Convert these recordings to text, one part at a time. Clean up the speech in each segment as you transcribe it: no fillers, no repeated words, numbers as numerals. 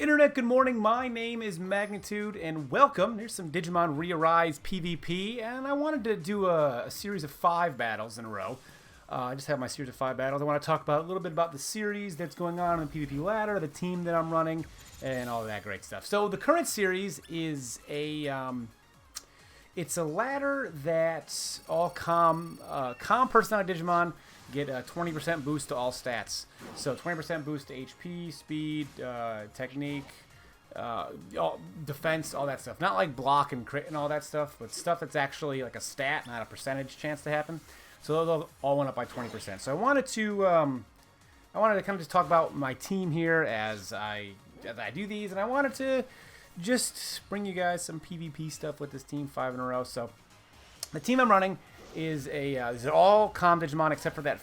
Internet, good morning. My name is Magnitude, and welcome. Here's some Digimon ReArise PvP, and I wanted to do a series of 5 battles in a row. I just have my series of 5 battles. I want to talk about a little bit about the series that's going on the PvP ladder, the team that I'm running, and all that great stuff. So the current series is it's a ladder that all Calm personality Digimon get a 20% boost to all stats. So 20% boost to HP, speed, technique, defense, all that stuff. Not like block and crit and all that stuff, but stuff that's actually like a stat, not a percentage chance to happen. So those all went up by 20%. So I wanted to kind of just talk about my team here as I do these, and I wanted to just bring you guys some PvP stuff with this team 5 in a row. So the team I'm running is these are all Calm Digimon except for that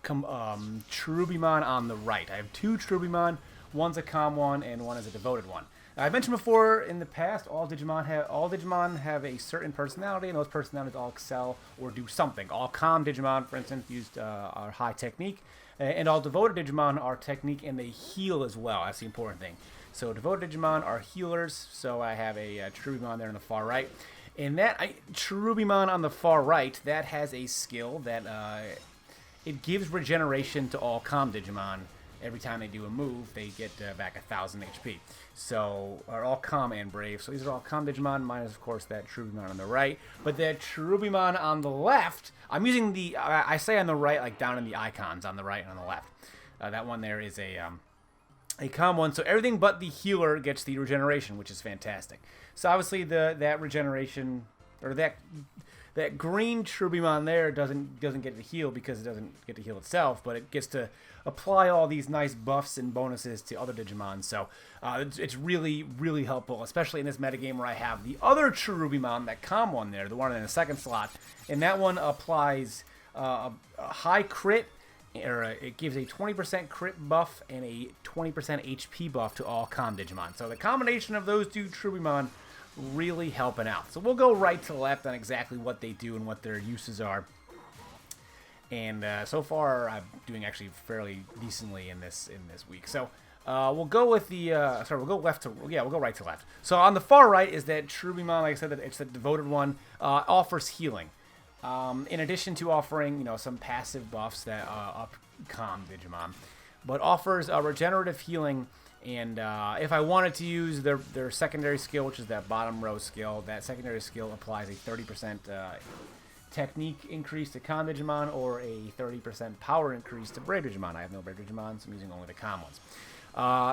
Cherubimon on the right. I have 2 Cherubimon. One's a Calm one and one is a devoted one. Now, I've mentioned before in the past, all Digimon have a certain personality, and those personalities all excel or do something. All Calm Digimon, for instance, are high technique, and all devoted Digimon are technique and they heal as well. That's the important thing. So devoted Digimon are healers. So I have a Cherubimon there on the far right. And that Cherubimon on the far right, that has a skill that it gives regeneration to all Calm Digimon. Every time they do a move, they get back 1,000 HP. So are all Calm and Brave. So these are all Calm Digimon, minus of course that Cherubimon on the right. But that Cherubimon on the left, I'm using the I say on the right like down in the icons on the right and on the left. That one there is a Calm one, so everything but the healer gets the regeneration, which is fantastic. So obviously that regeneration, or that green Cherubimon there doesn't get to heal because it doesn't get to heal itself, but it gets to apply all these nice buffs and bonuses to other Digimon. So it's really, really helpful, especially in this metagame where I have the other Cherubimon, that Calm one there, the one in the second slot, and that one applies a high crit. It gives a 20% crit buff and a 20% HP buff to all Calm Digimon. So the combination of those 2 Cherubimon really helping out. So we'll go right to left on exactly what they do and what their uses are. And so far, I'm doing actually fairly decently in this week. So we'll go with the we'll go right to left. So on the far right is that Cherubimon. Like I said, it's the devoted one. Offers healing. In addition to offering, some passive buffs that up Calm Digimon, but offers regenerative healing. And if I wanted to use their secondary skill, which is that bottom row skill, that secondary skill applies a 30% technique increase to Calm Digimon or a 30% power increase to Brave Digimon. I have no Brave Digimon, so I'm using only the Calm ones.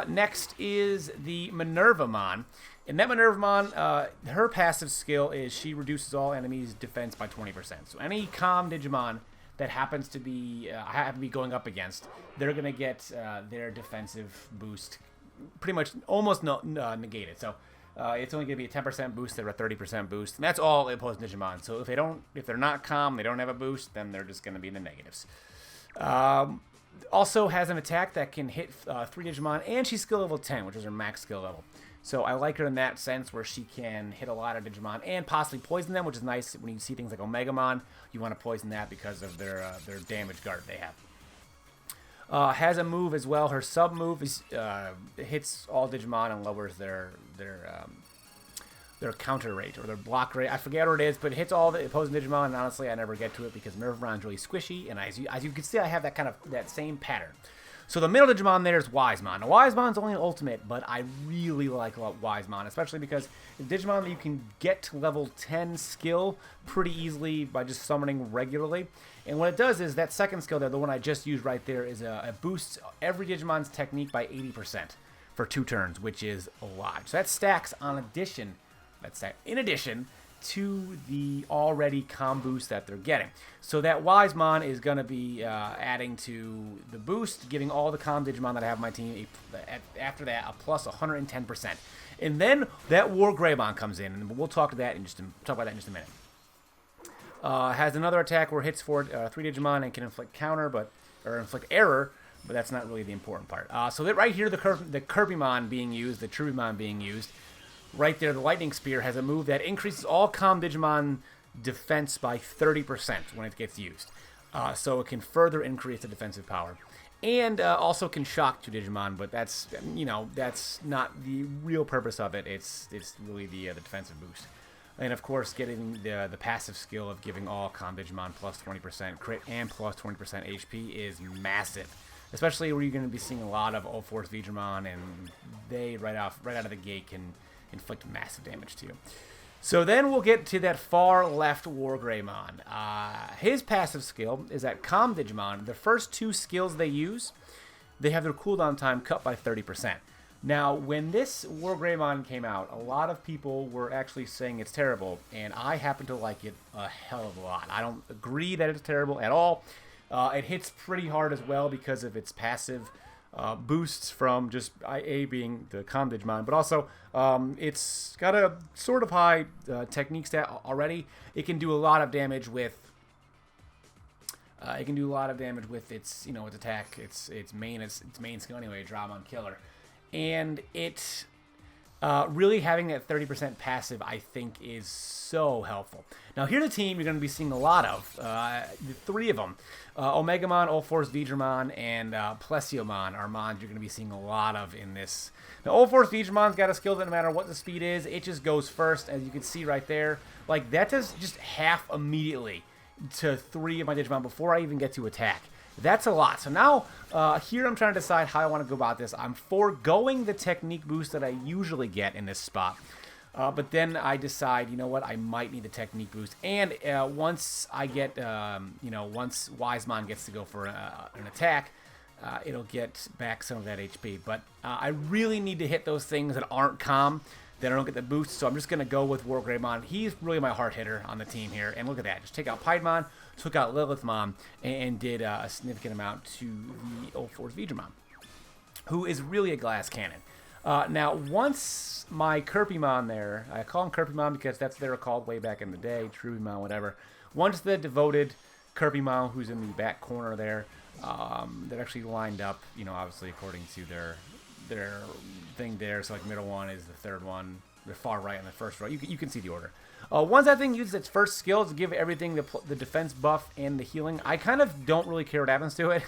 Next is the Minervamon. And that Minervamon, her passive skill is she reduces all enemies' defense by 20%. So any Calm Digimon that happens to be going up against, they're going to get their defensive boost pretty much almost negated. So it's only going to be a 10% boost or a 30% boost. And that's all opposed Digimon. So if they're not Calm, they don't have a boost, then they're just going to be in the negatives. Also has an attack that can hit 3 Digimon, and she's skill level 10, which is her max skill level. So I like her in that sense where she can hit a lot of Digimon and possibly poison them, which is nice when you see things like Omegamon. You want to poison that because of their damage guard they have. Has a move as well. Her sub move is hits all Digimon and lowers their counter rate or their block rate. I forget what it is, but it hits all the opposing Digimon. And honestly, I never get to it because Minervamon's really squishy, and as you can see, I have that same pattern. So the middle Digimon there is Wisemon. Now, Wisemon's only an ultimate, but I really like Wisemon, especially because it's Digimon that you can get to level 10 skill pretty easily by just summoning regularly. And what it does is that second skill there, the one I just used right there, is it boosts every Digimon's technique by 80% for 2 turns, which is a lot. So that stacks in addition to the already Calm boost that they're getting. So that Wisemon is going to be adding to the boost, giving all the Calm Digimon that I have on my team after that a plus 110%. And then that WarGreymon comes in, and we'll talk about that in just a minute. Has another attack where it hits for 3 Digimon and can inflict inflict error, but that's not really the important part. So that right here, the Cherubimon being used, the Cherubimon being used. Right there, the Lightning Spear has a move that increases all Calm Digimon defense by 30% when it gets used. So it can further increase the defensive power. And also can shock 2 Digimon, but that's, you know, that's not the real purpose of it. It's really the defensive boost. And of course, getting the passive skill of giving all Calm Digimon plus 20% crit and plus 20% HP is massive. Especially where you're going to be seeing a lot of All Force Digimon, and they right out of the gate can inflict massive damage to you. So then we'll get to that far left WarGreymon. His passive skill is that Calm Digimon, the first 2 skills they use, they have their cooldown time cut by 30%. Now, when this WarGreymon came out, a lot of people were actually saying it's terrible, and I happen to like it a hell of a lot. I don't agree that it's terrible at all. It hits pretty hard as well because of its passive boosts from just A being the Calm Digimon, but also it's got a sort of high technique stat already. It can do a lot of damage with its, you know, its attack, its main skill anyway, Dramon Killer. And it really having that 30% passive, I think, is so helpful. Now, here's a team you're going to be seeing a lot of. The 3 of them, Omegamon, All Force Digimon, and Plesiomon are mons you're going to be seeing a lot of in this. Now, All Force Digimon's got a skill that no matter what the speed is, it just goes first, as you can see right there. Like, that does just half immediately to 3 of my Digimon before I even get to attack. That's a lot. So now, here I'm trying to decide how I want to go about this. I'm foregoing the technique boost that I usually get in this spot. But then I decide, you know what, I might need the technique boost. And once I get, once Wisemon gets to go for an attack, it'll get back some of that HP. But I really need to hit those things that aren't calm, that I don't get the boost. So I'm just going to go with WarGreymon. He's really my hard hitter on the team here. And look at that. Just take out Piedmon, took out Lilithmon, and did a significant amount to the All Force Digimon, who is really a glass cannon. Now, once my Cherubimon there, I call him Cherubimon because that's what they were called way back in the day, Cherubimon, whatever. Once the devoted Cherubimon, who's in the back corner there, they're actually lined up, you know, obviously according to their thing there. So like middle one is the third one, the far right and the first row. You can see the order. Once that thing uses its first skill to give everything the defense buff and the healing, I kind of don't really care what happens to it.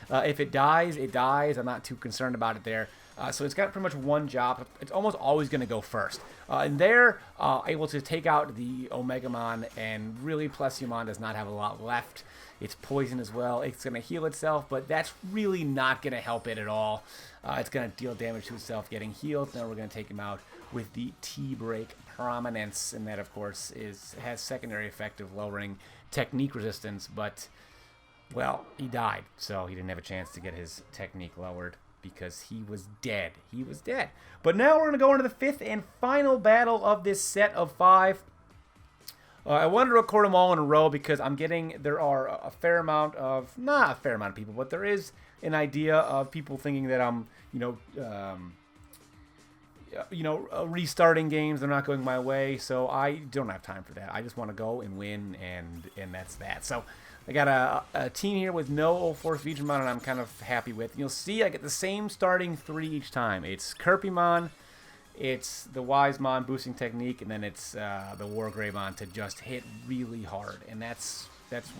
If it dies, it dies. I'm not too concerned about it there. So it's got pretty much one job. It's almost always going to go first. And they're able to take out the Omegamon, and really Plesiomon does not have a lot left. It's poison as well. It's going to heal itself, but that's really not going to help it at all. It's going to deal damage to itself getting healed. Now we're going to take him out with the T-Break Prominence, and that, of course, has secondary effect of lowering technique resistance, but, well, he died, so he didn't have a chance to get his technique lowered because he was dead. He was dead. But now we're going to go into the 5th and final battle of this set of 5. I wanted to record them all in a row because there are a fair amount of, not a fair amount of people, but there is an idea of people thinking that I'm, restarting games. They're not going my way, so I don't have time for that. I just want to go and win, and that's that. So I got a team here with no All Force Digimon, and I'm kind of happy with. You'll see I get the same starting 3 each time. It's Cherubimon, it's the Wisemon boosting technique, and then it's the WarGreymon to just hit really hard. And that's kind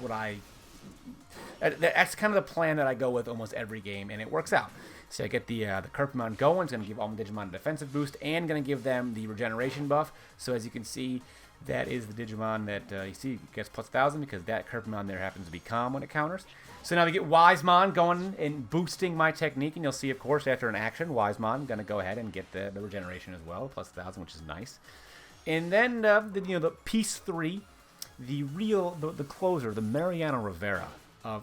of the plan that I go with almost every game, and it works out. So I get the Cherubimon going. It's going to give all my Digimon a defensive boost and going to give them the regeneration buff. So as you can see, that is the Digimon that you see gets plus 1,000 because that Cherubimon there happens to be calm when it counters. So now we get Wisemon going and boosting my technique, and you'll see, of course, after an action, Wisemon going to go ahead and get the regeneration as well, plus 1,000, which is nice. And then the piece 3, the closer, the Mariano Rivera.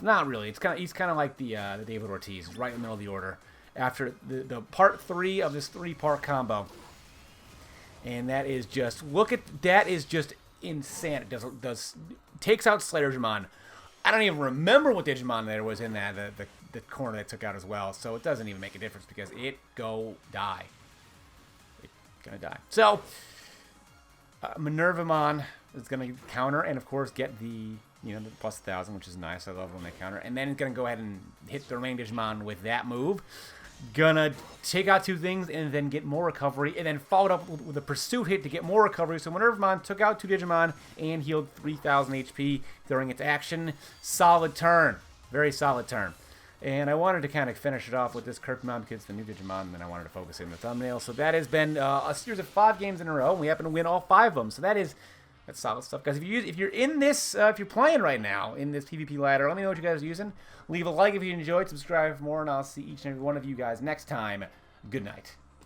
Not really. He's kind of like the David Ortiz, right in the middle of the order. After the part 3 of this 3-part combo. And that is just, that is just insane. It takes out Slayer Digimon. I don't even remember what Digimon there was in that, the corner that took out as well. So it doesn't even make a difference because it die. It's gonna die. So, Minervamon is gonna counter and of course get the plus 1,000, which is nice. I love when they counter. And then it's gonna go ahead and hit the remaining Digimon with that move. Gonna take out 2 things and then get more recovery, and then followed up with a pursuit hit to get more recovery. So Minervamon took out 2 Digimon and healed 3,000 HP during its action. Solid turn. Very solid turn. And I wanted to kind of finish it off with this Cherubimon because it's the new Digimon, and then I wanted to focus in the thumbnail. So that has been a series of 5 games in a row, and we happen to win all 5 of them. So that's solid stuff, guys. If you're in this, if you're playing right now in this PvP ladder, let me know what you guys are using. Leave a like if you enjoyed, subscribe for more, and I'll see each and every one of you guys next time. Good night.